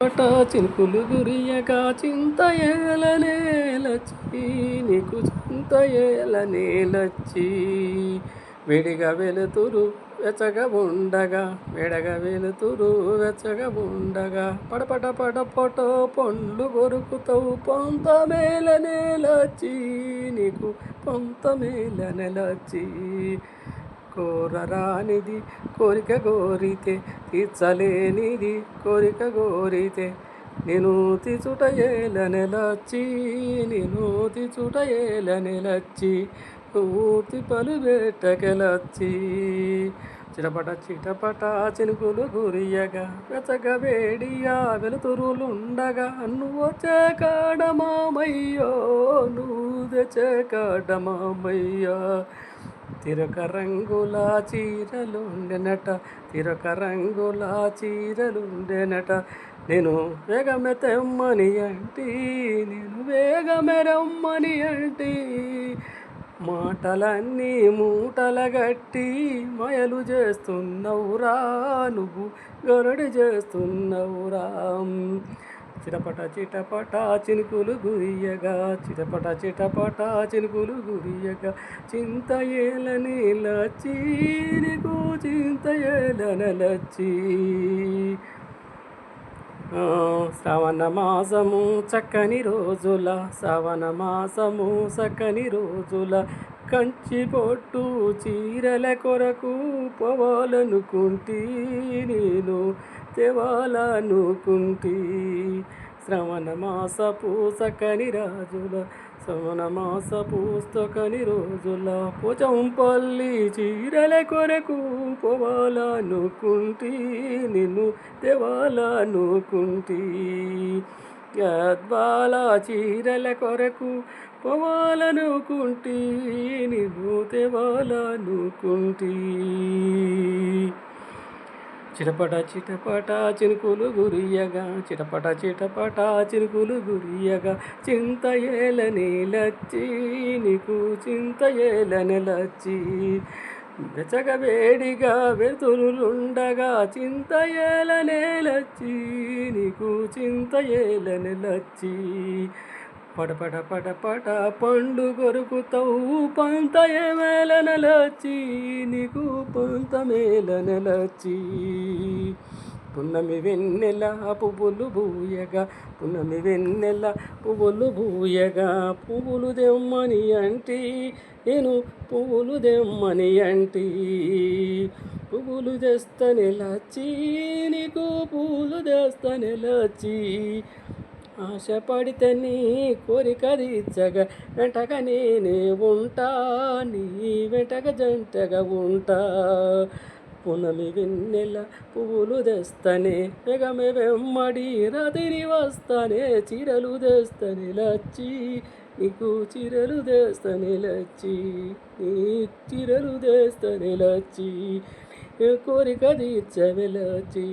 పట చినుకులు గురియగా చింత ఏలనేలచ్చి నీకు చింత ఏలనేలచ్చి విడిగా వెలుతురు వెచ్చగా ఉండగా విడగా వెలుతురు వెచ్చగా ఉండగా పడపట పడపట పండ్లు కొరుకుతావు పొంత మేలనేలచ్చి నీకు పొంత మేలనేలచ్చి కోరరానిది కోరిక కోరితే తీర్చలేనిది కోరిక కోరితే నేను తీచుట ఏలనెలచ్చి నేను తీచుట ఏలనెలచ్చి ఊతి పలు బెట్టకెలచ్చి చిటపట చిటపట చినుకులు గురియగా వెచ్చగా వేడియా వెలుతురులుండగా నువ్వు వచ్చే కాడమామయ్యో నువ్వు తెచ్చే కాడమామయ్యా తిరక రంగుల చీరలుండెనట తిరక రంగుల చీరలుండెనట నేను వేగమే తెమ్మని అంటి నేను వేగమే రమ్మని అంటి మాటలన్నీ మూటల గట్టి మాయలు చేస్తున్నవురా నువ్వు గొరడి చేస్తున్నవురా చిటపట చిటపట చినుకులు గురియగా చిటపట చిటపట చినుకులు గురియగా చింత ఏలనేలచ్చి నీకు చింత ఏలనలచ్చి శ్రావణ మాసము చక్కని రోజుల శ్రావణ మాసము చక్కని రోజుల కంచి పొట్టు చీరల కొరకు పోవాలనుకుంటీ నేను తేవాలనుకుంటీ శ్రవణ మాసపు చక్కని రాజుల శ్రవణ మాసపు చక్కని రోజుల పోచంపల్లి చీరల కొరకు పోవాలనుకుంటీ నిన్ను తేవాలనుకుంటీ గద్వాల చీరల కొరకు పోవాలనుకుంటీ నిన్ను తేవాలనుకుంటీ చిటపట చిటపట చినుకులు గురియగా చిటపట చిటపట చినుకులు గురియగా చింత ఏలనేలచ్చి నీకు చింత ఏలనేలచ్చి వెచ్చగా వేడిగా వెలుతురులుండగా చింత ఏలనేలచ్చి నీకు చింత ఏలనేలచ్చి పడపడ పడపడ పండు కొరుకుతావు పంత మేలనలచ్చి నీకు పంత మేలనలచ్చి పున్నమి వెన్నెల పువ్వులు బూయగా పున్నమి వెన్నెల పువ్వులు బూయగా పువ్వులు దెమ్మని అంటి నేను పువ్వులు దెమ్మని అంటి పువ్వులు తెస్తనెలచ్చి నీకు పువ్వులు తెస్తనెలచ్చి ఆశపడితే నీ కోరిక తీర్చగా వెంటగా నేనే ఉంటా నీ వెంటగా జంటగా ఉంటా పునమి వెన్నెల పువ్వులు తెస్తనే వేగమే వెమ్మడి రాత్రి వస్తానే చీరలు తెస్తనే లచ్చి నీకు చీరలు తెస్తనే లచ్చి నీ చీరలు తెస్తనే లచ్చి కోరిక తీర్చవే లచ్చి.